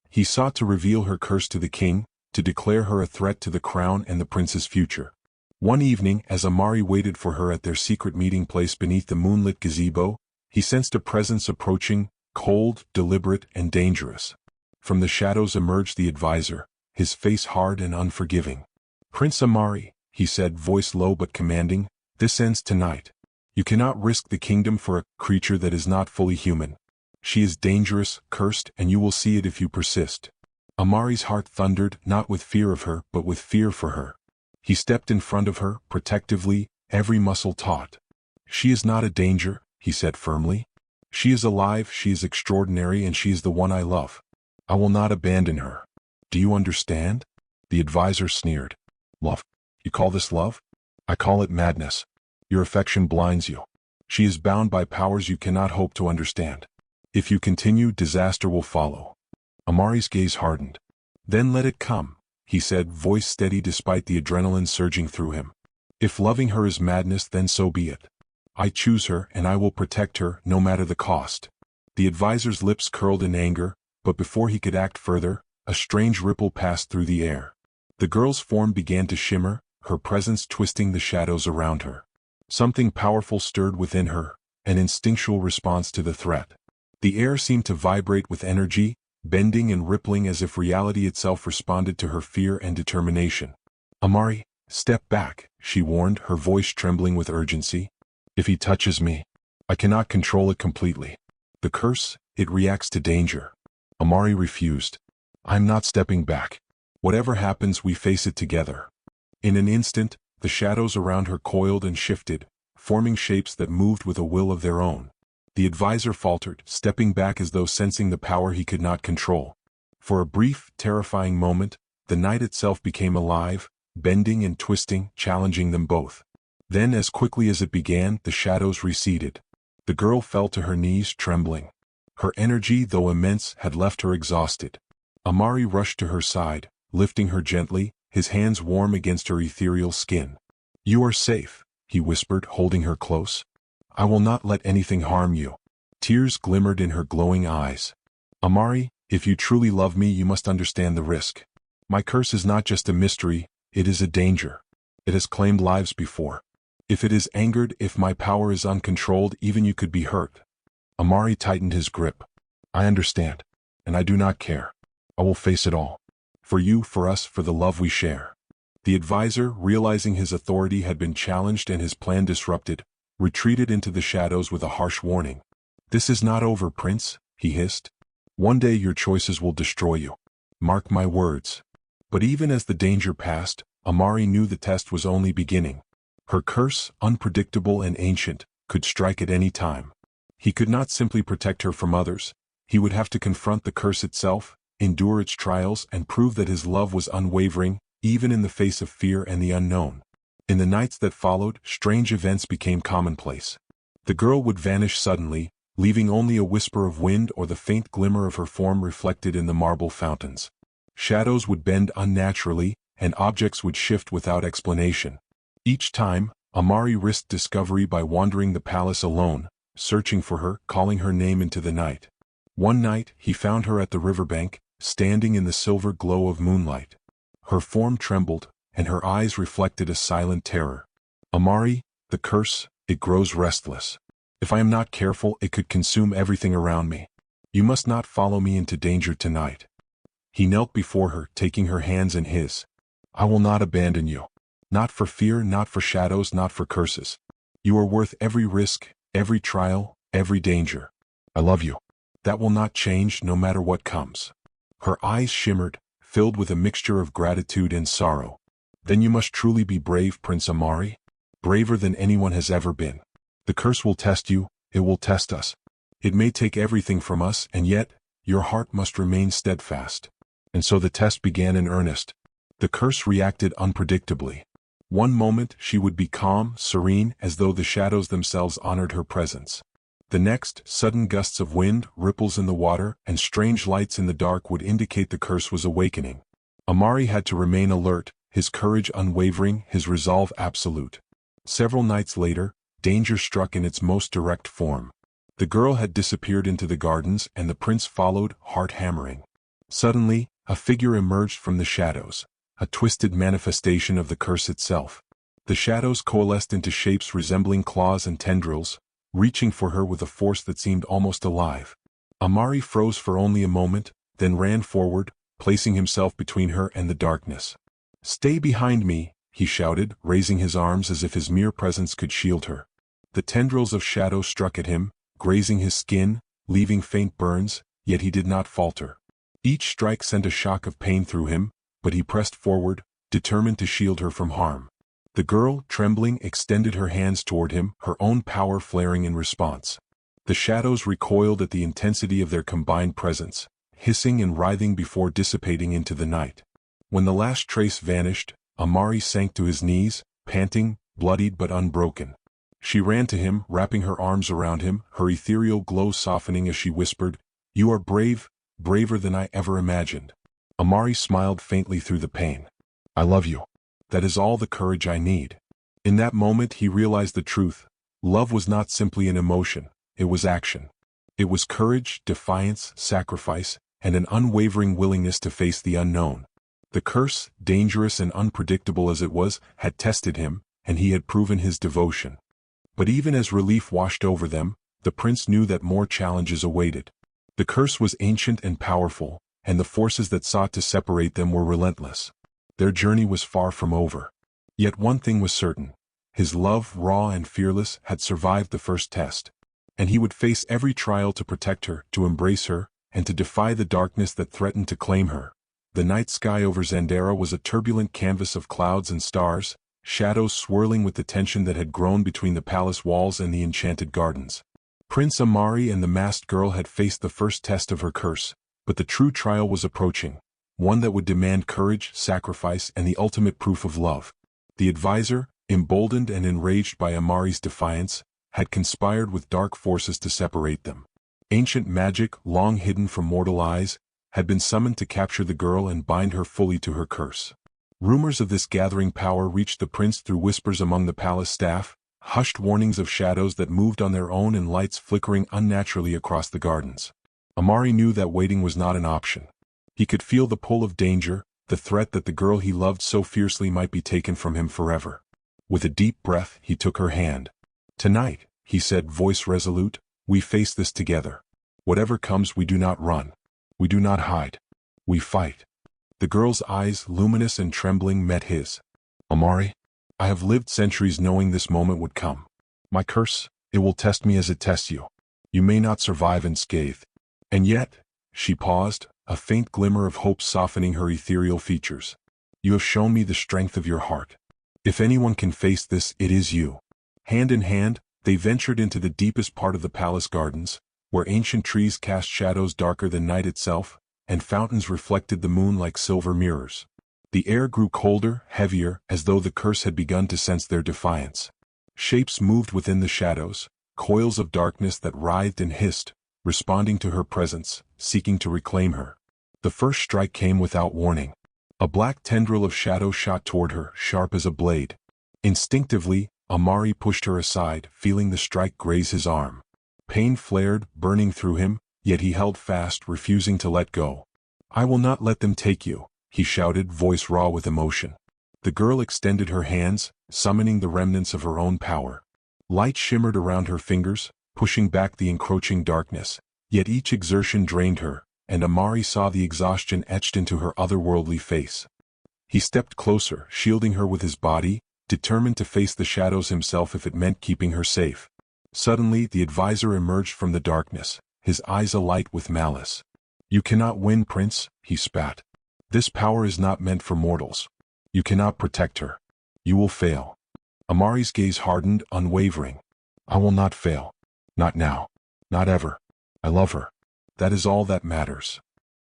He sought to reveal her curse to the king, to declare her a threat to the crown and the prince's future. One evening, as Amari waited for her at their secret meeting place beneath the moonlit gazebo, he sensed a presence approaching, cold, deliberate, and dangerous. From the shadows emerged the advisor, his face hard and unforgiving. "Prince Amari," he said, voice low but commanding, "this ends tonight. You cannot risk the kingdom for a creature that is not fully human. She is dangerous, cursed, and you will see it if you persist." Amari's heart thundered, not with fear of her, but with fear for her. He stepped in front of her, protectively, every muscle taut. "She is not a danger," he said firmly. "She is alive, she is extraordinary, and she is the one I love. I will not abandon her. Do you understand?" The advisor sneered. "Love? You call this love? I call it madness. Your affection blinds you. She is bound by powers you cannot hope to understand. If you continue, disaster will follow." Amari's gaze hardened. "Then let it come," he said, voice steady despite the adrenaline surging through him. "If loving her is madness, then so be it. I choose her, and I will protect her, no matter the cost." The advisor's lips curled in anger, but before he could act further, a strange ripple passed through the air. The girl's form began to shimmer, her presence twisting the shadows around her. Something powerful stirred within her, an instinctual response to the threat. The air seemed to vibrate with energy, bending and rippling as if reality itself responded to her fear and determination. "Amari, step back," she warned, her voice trembling with urgency. "If he touches me, I cannot control it completely. The curse, it reacts to danger." Amari refused. "I'm not stepping back. Whatever happens, we face it together." In an instant, the shadows around her coiled and shifted, forming shapes that moved with a will of their own. The advisor faltered, stepping back as though sensing the power he could not control. For a brief, terrifying moment, the night itself became alive, bending and twisting, challenging them both. Then, as quickly as it began, the shadows receded. The girl fell to her knees, trembling. Her energy, though immense, had left her exhausted. Amari rushed to her side, lifting her gently, his hands warm against her ethereal skin. "You are safe," he whispered, holding her close. "I will not let anything harm you." Tears glimmered in her glowing eyes. "Amari, if you truly love me, you must understand the risk. My curse is not just a mystery, it is a danger. It has claimed lives before. If it is angered, if my power is uncontrolled, even you could be hurt." Amari tightened his grip. "I understand, and I do not care. I will face it all. For you, for us, for the love we share." The advisor, realizing his authority had been challenged and his plan disrupted, retreated into the shadows with a harsh warning. "This is not over, Prince," he hissed. "One day your choices will destroy you. Mark my words." But even as the danger passed, Amari knew the test was only beginning. Her curse, unpredictable and ancient, could strike at any time. He could not simply protect her from others. He would have to confront the curse itself, endure its trials, and prove that his love was unwavering, even in the face of fear and the unknown. In the nights that followed, strange events became commonplace. The girl would vanish suddenly, leaving only a whisper of wind or the faint glimmer of her form reflected in the marble fountains. Shadows would bend unnaturally, and objects would shift without explanation. Each time, Amari risked discovery by wandering the palace alone, searching for her, calling her name into the night. One night, he found her at the riverbank, standing in the silver glow of moonlight. Her form trembled, and her eyes reflected a silent terror. "Amari, the curse, it grows restless. If I am not careful, it could consume everything around me. You must not follow me into danger tonight." He knelt before her, taking her hands in his. "I will not abandon you. Not for fear, not for shadows, not for curses. You are worth every risk, every trial, every danger. I love you. That will not change, no matter what comes." Her eyes shimmered, filled with a mixture of gratitude and sorrow. "Then you must truly be brave, Prince Amari. Braver than anyone has ever been. The curse will test you, it will test us. It may take everything from us, and yet, your heart must remain steadfast." And so the test began in earnest. The curse reacted unpredictably. One moment she would be calm, serene, as though the shadows themselves honored her presence. The next, sudden gusts of wind, ripples in the water, and strange lights in the dark would indicate the curse was awakening. Amari had to remain alert, his courage unwavering, his resolve absolute. Several nights later, danger struck in its most direct form. The girl had disappeared into the gardens, and the prince followed, heart hammering. Suddenly, a figure emerged from the shadows, a twisted manifestation of the curse itself. The shadows coalesced into shapes resembling claws and tendrils, reaching for her with a force that seemed almost alive. Amari froze for only a moment, then ran forward, placing himself between her and the darkness. "Stay behind me," he shouted, raising his arms as if his mere presence could shield her. The tendrils of shadow struck at him, grazing his skin, leaving faint burns, yet he did not falter. Each strike sent a shock of pain through him, but he pressed forward, determined to shield her from harm. The girl, trembling, extended her hands toward him, her own power flaring in response. The shadows recoiled at the intensity of their combined presence, hissing and writhing before dissipating into the night. When the last trace vanished, Amari sank to his knees, panting, bloodied but unbroken. She ran to him, wrapping her arms around him, her ethereal glow softening as she whispered, "You are brave, braver than I ever imagined." Amari smiled faintly through the pain. "I love you. That is all the courage I need." In that moment he realized the truth. Love was not simply an emotion, it was action. It was courage, defiance, sacrifice, and an unwavering willingness to face the unknown. The curse, dangerous and unpredictable as it was, had tested him, and he had proven his devotion. But even as relief washed over them, the prince knew that more challenges awaited. The curse was ancient and powerful, and the forces that sought to separate them were relentless. Their journey was far from over. Yet one thing was certain. His love, raw and fearless, had survived the first test. And he would face every trial to protect her, to embrace her, and to defy the darkness that threatened to claim her. The night sky over Zandera was a turbulent canvas of clouds and stars, shadows swirling with the tension that had grown between the palace walls and the enchanted gardens. Prince Amari and the masked girl had faced the first test of her curse, but the true trial was approaching, one that would demand courage, sacrifice, and the ultimate proof of love. The advisor, emboldened and enraged by Amari's defiance, had conspired with dark forces to separate them. Ancient magic, long hidden from mortal eyes, had been summoned to capture the girl and bind her fully to her curse. Rumors of this gathering power reached the prince through whispers among the palace staff, hushed warnings of shadows that moved on their own and lights flickering unnaturally across the gardens. Amari knew that waiting was not an option. He could feel the pull of danger, the threat that the girl he loved so fiercely might be taken from him forever. With a deep breath, he took her hand. "Tonight," he said, voice resolute, "we face this together. Whatever comes, we do not run. We do not hide. We fight." The girl's eyes, luminous and trembling, met his. "Amari, I have lived centuries knowing this moment would come. My curse, it will test me as it tests you. You may not survive unscathed. And yet," she paused, a faint glimmer of hope softening her ethereal features, "you have shown me the strength of your heart. If anyone can face this, it is you." Hand in hand, they ventured into the deepest part of the palace gardens, where ancient trees cast shadows darker than night itself, and fountains reflected the moon like silver mirrors. The air grew colder, heavier, as though the curse had begun to sense their defiance. Shapes moved within the shadows, coils of darkness that writhed and hissed, responding to her presence, seeking to reclaim her. The first strike came without warning. A black tendril of shadow shot toward her, sharp as a blade. Instinctively, Amari pushed her aside, feeling the strike graze his arm. Pain flared, burning through him, yet he held fast, refusing to let go. "I will not let them take you," he shouted, voice raw with emotion. The girl extended her hands, summoning the remnants of her own power. Light shimmered around her fingers, pushing back the encroaching darkness, yet each exertion drained her, and Amari saw the exhaustion etched into her otherworldly face. He stepped closer, shielding her with his body, determined to face the shadows himself if it meant keeping her safe. Suddenly, the advisor emerged from the darkness, his eyes alight with malice. "You cannot win, Prince," he spat. "This power is not meant for mortals. You cannot protect her. You will fail." Amari's gaze hardened, unwavering. "I will not fail. Not now. Not ever. I love her. That is all that matters."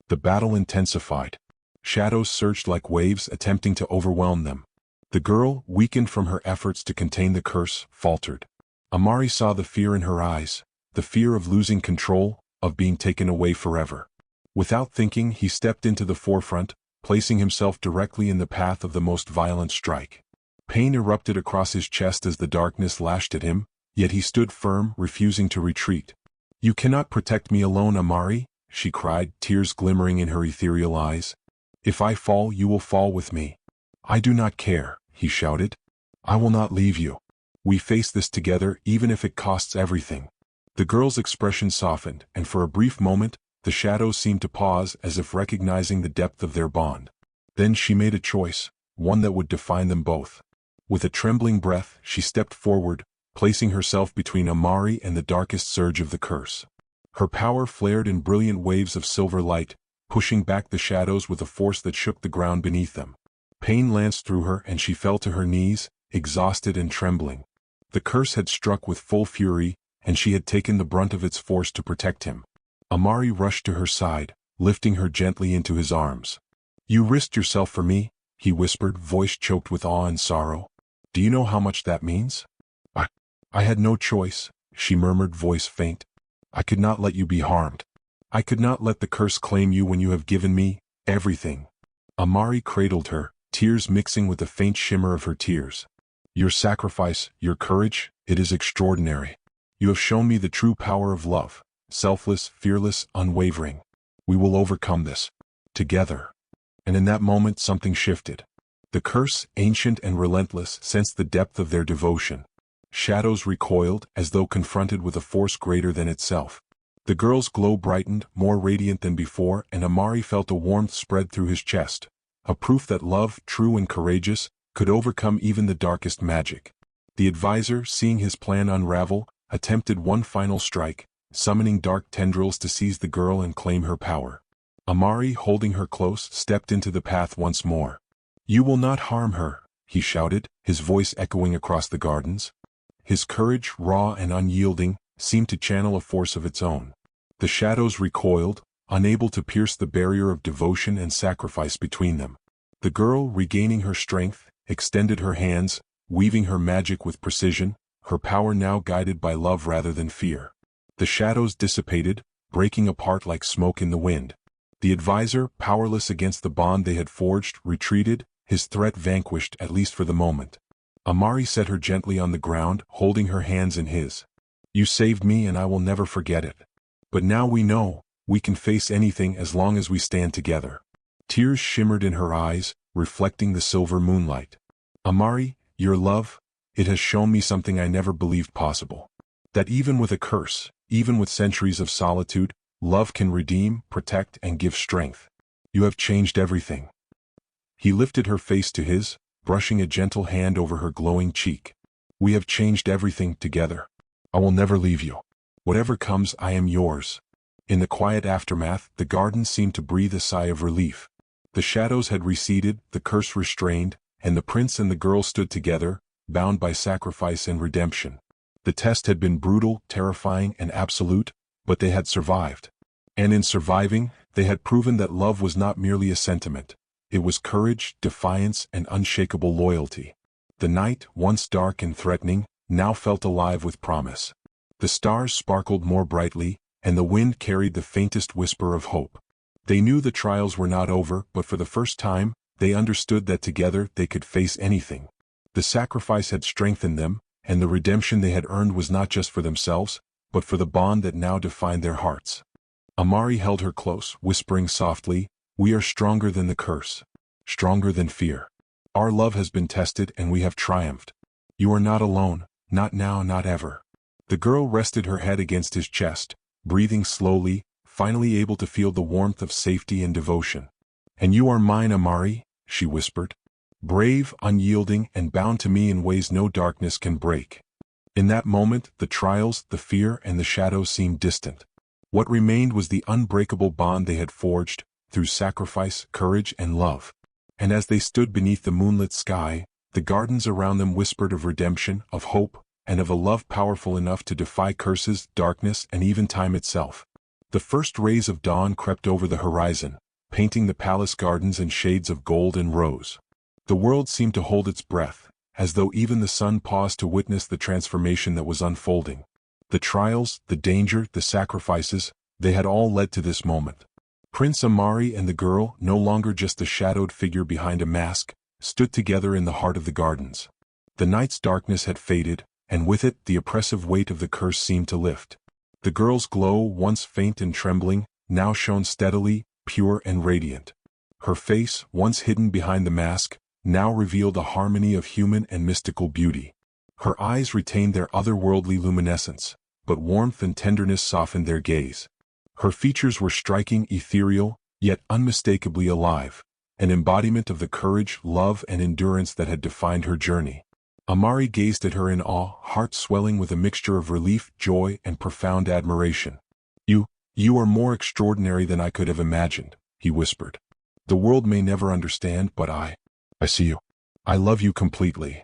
The battle intensified. Shadows surged like waves, attempting to overwhelm them. The girl, weakened from her efforts to contain the curse, faltered. Amari saw the fear in her eyes, the fear of losing control, of being taken away forever. Without thinking, he stepped into the forefront, placing himself directly in the path of the most violent strike. Pain erupted across his chest as the darkness lashed at him, yet he stood firm, refusing to retreat. "You cannot protect me alone, Amari," she cried, tears glimmering in her ethereal eyes. "If I fall, you will fall with me." "I do not care," he shouted. "I will not leave you. We face this together, even if it costs everything." The girl's expression softened, and for a brief moment, the shadows seemed to pause as if recognizing the depth of their bond. Then she made a choice, one that would define them both. With a trembling breath, she stepped forward, placing herself between Amari and the darkest surge of the curse. Her power flared in brilliant waves of silver light, pushing back the shadows with a force that shook the ground beneath them. Pain lanced through her and she fell to her knees, exhausted and trembling. The curse had struck with full fury, and she had taken the brunt of its force to protect him. Amari rushed to her side, lifting her gently into his arms. "You risked yourself for me," he whispered, voice choked with awe and sorrow. "Do you know how much that means?" I had no choice," she murmured, voice faint. "I could not let you be harmed. I could not let the curse claim you when you have given me everything." Amari cradled her, tears mixing with the faint shimmer of her tears. "Your sacrifice, your courage, it is extraordinary. You have shown me the true power of love, selfless, fearless, unwavering. We will overcome this. Together." And in that moment something shifted. The curse, ancient and relentless, sensed the depth of their devotion. Shadows recoiled, as though confronted with a force greater than itself. The girl's glow brightened, more radiant than before, and Amari felt a warmth spread through his chest, a proof that love, true and courageous, could overcome even the darkest magic. The advisor, seeing his plan unravel, attempted one final strike, summoning dark tendrils to seize the girl and claim her power. Amari, holding her close, stepped into the path once more. "You will not harm her," he shouted, his voice echoing across the gardens. His courage, raw and unyielding, seemed to channel a force of its own. The shadows recoiled, unable to pierce the barrier of devotion and sacrifice between them. The girl, regaining her strength, extended her hands, weaving her magic with precision, her power now guided by love rather than fear. The shadows dissipated, breaking apart like smoke in the wind. The advisor, powerless against the bond they had forged, retreated, his threat vanquished at least for the moment. Amari set her gently on the ground, holding her hands in his. You saved me and I will never forget it. But now we know, we can face anything as long as we stand together. Tears shimmered in her eyes, reflecting the silver moonlight. Amari, your love, it has shown me something I never believed possible. That even with a curse, even with centuries of solitude, love can redeem, protect, and give strength. You have changed everything. He lifted her face to his, brushing a gentle hand over her glowing cheek. We have changed everything together. I will never leave you. Whatever comes, I am yours. In the quiet aftermath, the garden seemed to breathe a sigh of relief. The shadows had receded, the curse restrained, and the prince and the girl stood together, bound by sacrifice and redemption. The test had been brutal, terrifying, and absolute, but they had survived. And in surviving, they had proven that love was not merely a sentiment. It was courage, defiance, and unshakable loyalty. The night, once dark and threatening, now felt alive with promise. The stars sparkled more brightly, and the wind carried the faintest whisper of hope. They knew the trials were not over, but for the first time, they understood that together they could face anything. The sacrifice had strengthened them, and the redemption they had earned was not just for themselves, but for the bond that now defined their hearts. Amari held her close, whispering softly, "We are stronger than the curse. Stronger than fear. Our love has been tested and we have triumphed. You are not alone, not now, not ever." The girl rested her head against his chest, breathing slowly, finally able to feel the warmth of safety and devotion. "And you are mine, Amari," she whispered. "Brave, unyielding, and bound to me in ways no darkness can break." In that moment, the trials, the fear, and the shadows seemed distant. What remained was the unbreakable bond they had forged, through sacrifice, courage, and love. And as they stood beneath the moonlit sky, the gardens around them whispered of redemption, of hope, and of a love powerful enough to defy curses, darkness, and even time itself. The first rays of dawn crept over the horizon, painting the palace gardens in shades of gold and rose. The world seemed to hold its breath, as though even the sun paused to witness the transformation that was unfolding. The trials, the danger, the sacrifices, they had all led to this moment. Prince Amari and the girl, no longer just a shadowed figure behind a mask, stood together in the heart of the gardens. The night's darkness had faded, and with it the oppressive weight of the curse seemed to lift. The girl's glow, once faint and trembling, now shone steadily, pure and radiant. Her face, once hidden behind the mask, now revealed a harmony of human and mystical beauty. Her eyes retained their otherworldly luminescence, but warmth and tenderness softened their gaze. Her features were striking, ethereal, yet unmistakably alive, an embodiment of the courage, love, and endurance that had defined her journey. Amari gazed at her in awe, heart swelling with a mixture of relief, joy, and profound admiration. You are more extraordinary than I could have imagined," he whispered. "The world may never understand, but I see you. I love you completely."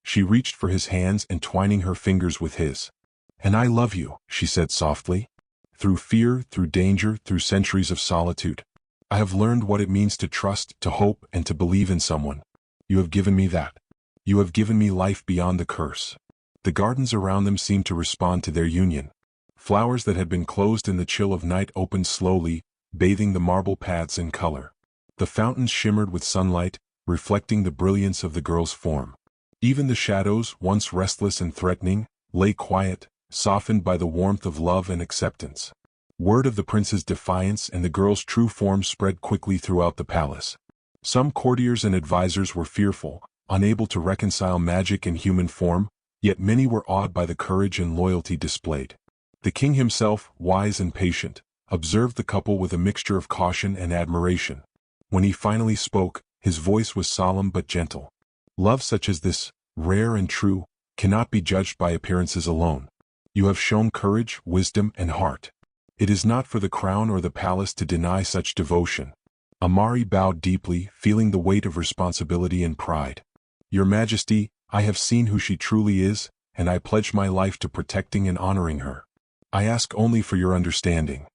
She reached for his hands, entwining her fingers with his. "And I love you," she said softly. "Through fear, through danger, through centuries of solitude, I have learned what it means to trust, to hope, and to believe in someone. You have given me that. You have given me life beyond the curse." The gardens around them seemed to respond to their union. Flowers that had been closed in the chill of night opened slowly, bathing the marble paths in color. The fountains shimmered with sunlight, reflecting the brilliance of the girl's form. Even the shadows, once restless and threatening, lay quiet, softened by the warmth of love and acceptance. Word of the prince's defiance and the girl's true form spread quickly throughout the palace. Some courtiers and advisors were fearful, unable to reconcile magic and human form, yet many were awed by the courage and loyalty displayed. The king himself, wise and patient, observed the couple with a mixture of caution and admiration. When he finally spoke, his voice was solemn but gentle. "Love such as this, rare and true, cannot be judged by appearances alone. You have shown courage, wisdom, and heart. It is not for the crown or the palace to deny such devotion." Amari bowed deeply, feeling the weight of responsibility and pride. "Your Majesty, I have seen who she truly is, and I pledge my life to protecting and honoring her. I ask only for your understanding."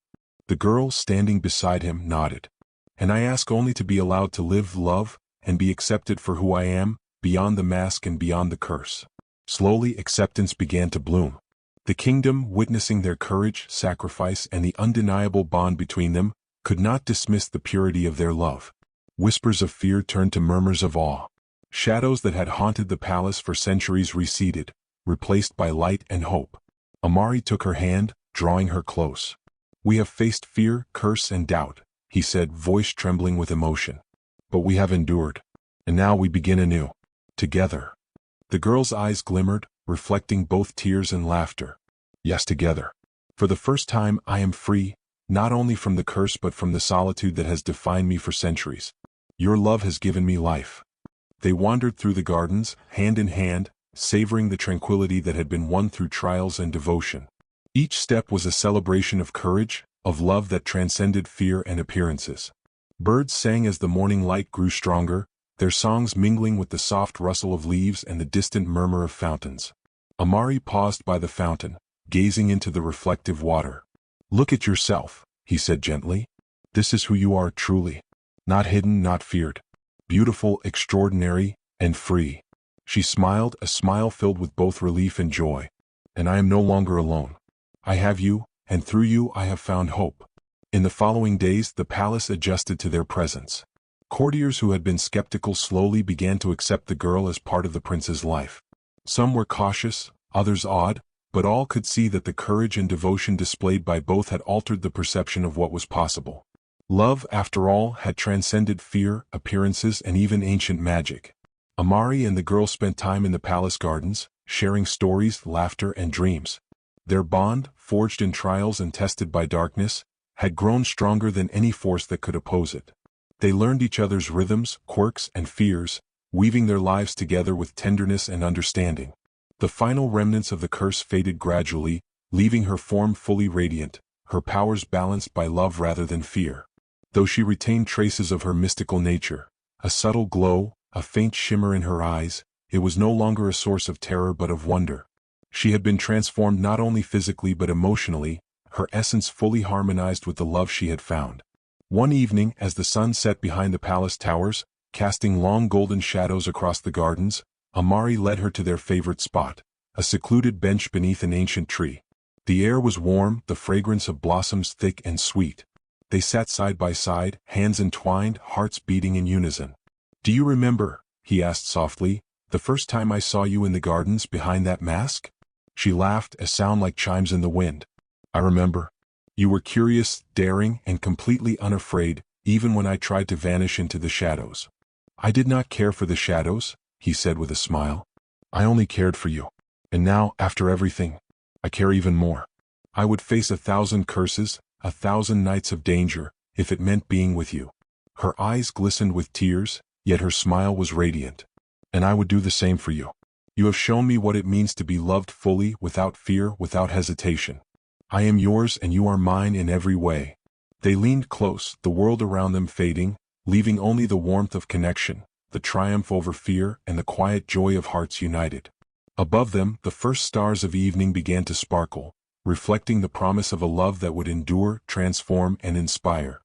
The girl, standing beside him, nodded. "And I ask only to be allowed to live, love, and be accepted for who I am, beyond the mask and beyond the curse." Slowly, acceptance began to bloom. The kingdom, witnessing their courage, sacrifice, and the undeniable bond between them, could not dismiss the purity of their love. Whispers of fear turned to murmurs of awe. Shadows that had haunted the palace for centuries receded, replaced by light and hope. Amari took her hand, drawing her close. "We have faced fear, curse, and doubt," he said, voice trembling with emotion. "But we have endured. And now we begin anew. Together." The girl's eyes glimmered, reflecting both tears and laughter. "Yes, together. For the first time I am free, not only from the curse but from the solitude that has defined me for centuries. Your love has given me life." They wandered through the gardens, hand in hand, savoring the tranquility that had been won through trials and devotion. Each step was a celebration of courage, of love that transcended fear and appearances. Birds sang as the morning light grew stronger, their songs mingling with the soft rustle of leaves and the distant murmur of fountains. Amari paused by the fountain, gazing into the reflective water. "Look at yourself," he said gently. "This is who you are truly. Not hidden, not feared. Beautiful, extraordinary, and free." She smiled, a smile filled with both relief and joy. "And I am no longer alone. I have you, and through you I have found hope." In the following days the palace adjusted to their presence. Courtiers who had been skeptical slowly began to accept the girl as part of the prince's life. Some were cautious, others awed, but all could see that the courage and devotion displayed by both had altered the perception of what was possible. Love, after all, had transcended fear, appearances, and even ancient magic. Amari and the girl spent time in the palace gardens, sharing stories, laughter, and dreams. Their bond, forged in trials and tested by darkness, had grown stronger than any force that could oppose it. They learned each other's rhythms, quirks, and fears, weaving their lives together with tenderness and understanding. The final remnants of the curse faded gradually, leaving her form fully radiant, her powers balanced by love rather than fear. Though she retained traces of her mystical nature, a subtle glow, a faint shimmer in her eyes, it was no longer a source of terror but of wonder. She had been transformed not only physically but emotionally, her essence fully harmonized with the love she had found. One evening, as the sun set behind the palace towers, casting long golden shadows across the gardens, Amari led her to their favorite spot, a secluded bench beneath an ancient tree. The air was warm, the fragrance of blossoms thick and sweet. They sat side by side, hands entwined, hearts beating in unison. "Do you remember," he asked softly, "the first time I saw you in the gardens behind that mask?" She laughed, a sound like chimes in the wind. "I remember. You were curious, daring, and completely unafraid, even when I tried to vanish into the shadows." "I did not care for the shadows," he said with a smile. "I only cared for you. And now, after everything, I care even more. I would face 1,000 curses, 1,000 nights of danger, if it meant being with you." Her eyes glistened with tears, yet her smile was radiant. "And I would do the same for you. You have shown me what it means to be loved fully, without fear, without hesitation. I am yours and you are mine in every way." They leaned close, the world around them fading, leaving only the warmth of connection, the triumph over fear, and the quiet joy of hearts united. Above them, the first stars of evening began to sparkle, reflecting the promise of a love that would endure, transform, and inspire.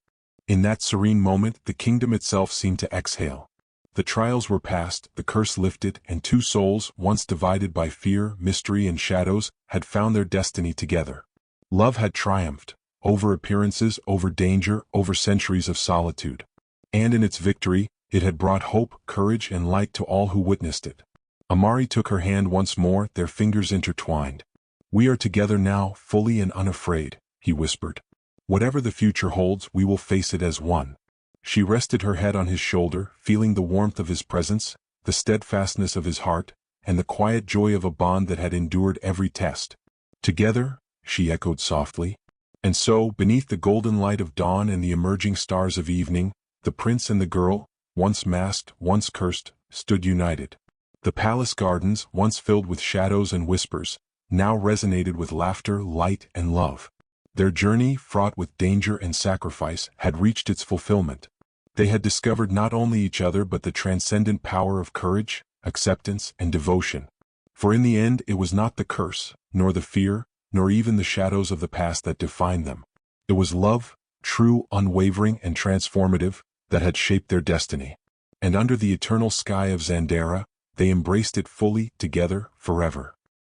In that serene moment, the kingdom itself seemed to exhale. The trials were past, the curse lifted, and two souls, once divided by fear, mystery, and shadows, had found their destiny together. Love had triumphed, over appearances, over danger, over centuries of solitude. And in its victory, it had brought hope, courage, and light to all who witnessed it. Amari took her hand once more, their fingers intertwined. "We are together now, fully and unafraid," he whispered. "Whatever the future holds, we will face it as one." She rested her head on his shoulder, feeling the warmth of his presence, the steadfastness of his heart, and the quiet joy of a bond that had endured every test. "Together," she echoed softly. And so, beneath the golden light of dawn and the emerging stars of evening, the prince and the girl, once masked, once cursed, stood united. The palace gardens, once filled with shadows and whispers, now resonated with laughter, light, and love. Their journey, fraught with danger and sacrifice, had reached its fulfillment. They had discovered not only each other but the transcendent power of courage, acceptance, and devotion. For in the end it was not the curse, nor the fear, nor even the shadows of the past that defined them. It was love, true, unwavering, and transformative, that had shaped their destiny. And under the eternal sky of Zandera, they embraced it fully, together, forever.